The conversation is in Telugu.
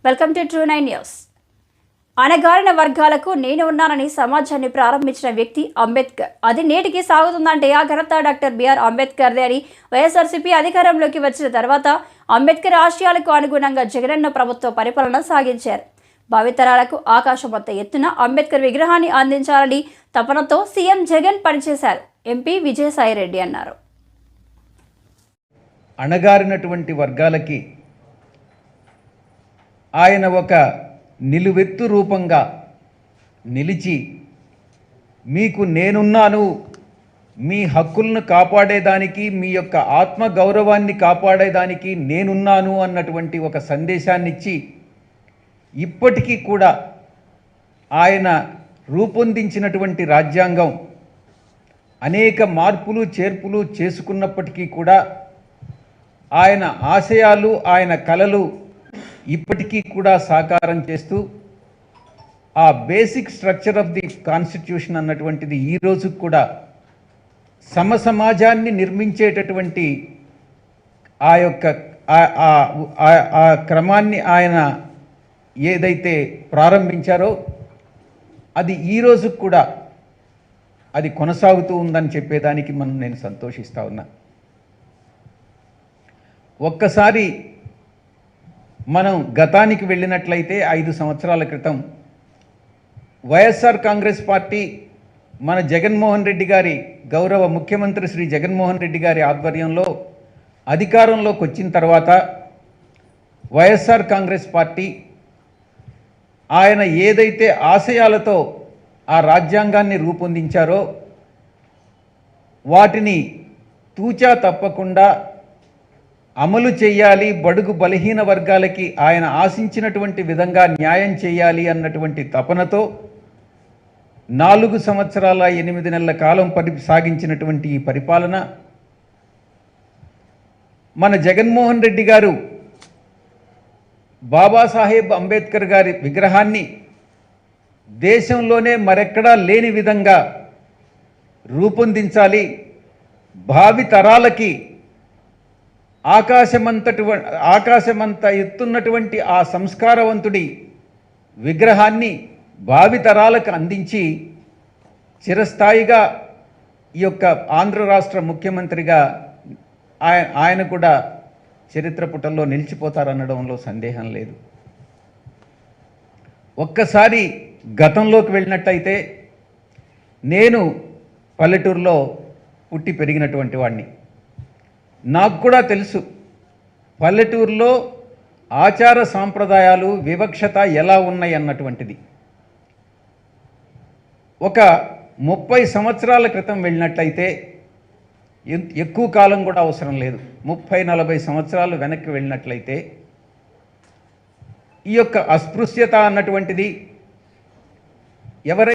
Welcome to true 9 news. అణగారిన వర్గాలకు నేను ఉన్నానని సమాజాన్ని ప్రారంభించిన వ్యక్తి అంబేద్కర్. అది నేటికి సాగుతుందంటే ఆ ఘనత డాక్టర్ బిఆర్ అంబేద్కర్దే అని వైఎస్ఆర్సీపీ అధికారంలోకి వచ్చిన తర్వాత అంబేద్కర్ ఆశయాలకు అనుగుణంగా జగనన్న ప్రభుత్వ పరిపాలన సాగించారు. భావితరాలకు ఆకాశమంత ఎత్తున అంబేద్కర్ విగ్రహాన్ని అందించాలని తపనతో సీఎం జగన్ పనిచేశారు. ఎంపీ విజయసాయిరెడ్డి అన్నారు. అణగారినటువంటి వర్గాలకి ఆయన ఒక నిలువెత్తు రూపంగా నిలిచి మీకు నేనున్నాను, మీ హక్కులను కాపాడేదానికి, మీ యొక్క ఆత్మ గౌరవాన్ని కాపాడేదానికి నేనున్నాను అన్నటువంటి ఒక సందేశాన్ని ఇచ్చి ఇప్పటికీ కూడా ఆయన రూపొందించినటువంటి రాజ్యాంగం అనేక మార్పులు చేర్పులు చేసుకున్నప్పటికీ కూడా ఆయన ఆశయాలు, ఆయన కలలు ఇప్పటికీ కూడా సాకారం చేస్తూ ఆ basic structure of the constitution అన్నటువంటిది ఈ రోజు కూడా సమసమాజాన్ని నిర్మించేటటువంటి ఆ యొక్క ఆ క్రమాన్ని ఆయన ఏదైతే ప్రారంభించారో అది ఈ రోజు కూడా అది కొనసాగుతూ ఉందని చెప్పేదానికి నేను సంతోషిస్తూ ఉన్నా. ఒక్కసారి మనం గతానికి వెళ్ళినట్లయితే 5 సంవత్సరాల క్రితం వైఎస్ఆర్ కాంగ్రెస్ పార్టీ మన జగన్మోహన్ రెడ్డి గారి గౌరవ ముఖ్యమంత్రి శ్రీ జగన్మోహన్ రెడ్డి గారి ఆధ్వర్యంలో అధికారంలోకి వచ్చిన తర్వాత వైఎస్ఆర్ కాంగ్రెస్ పార్టీ ఆయన ఏదైతే ఆశయాలతో ఆ రాజ్యాంగాన్ని రూపొందించారో వాటిని తూచా తప్పకుండా అమలు చేయాలి, బడుగు బలహీన వర్గాలకి ఆయన ఆశించినటువంటి విధంగా న్యాయం చేయాలి అన్నటువంటి తపనతో 4 సంవత్సరాల 8 నెలల కాలం సాగించినటువంటి ఈ పరిపాలన మన జగన్మోహన్ రెడ్డి గారు బాబాసాహెబ్ అంబేద్కర్ గారి విగ్రహాన్ని దేశంలోనే మరెక్కడా లేని విధంగా రూపొందించాలి, భావి తరాలకి ఆకాశమంత ఎత్తున్నటువంటి ఆ సంస్కారవంతుడి విగ్రహాన్ని భావితరాలకు అందించి చిరస్థాయిగా ఈ యొక్క ఆంధ్ర రాష్ట్ర ముఖ్యమంత్రిగా ఆయన కూడా చరిత్ర పుటల్లో నిలిచిపోతారనడంలో సందేహం లేదు. ఒక్కసారి గతంలోకి వెళ్ళినట్టయితే నేను పల్లెటూరులో పుట్టి పెరిగినటువంటి వాడిని. నాకు కూడా తెలుసు పల్లెటూరులో ఆచార సాంప్రదాయాలు, వివక్షత ఎలా ఉన్నాయి అన్నటువంటిది. ఒక 30 సంవత్సరాల క్రితం వెళ్ళినట్లయితే, ఎక్కువ కాలం కూడా అవసరం లేదు, 30-40 సంవత్సరాలు వెనక్కి వెళ్ళినట్లయితే ఈ యొక్క అస్పృశ్యత అన్నటువంటిది ఎవరైతే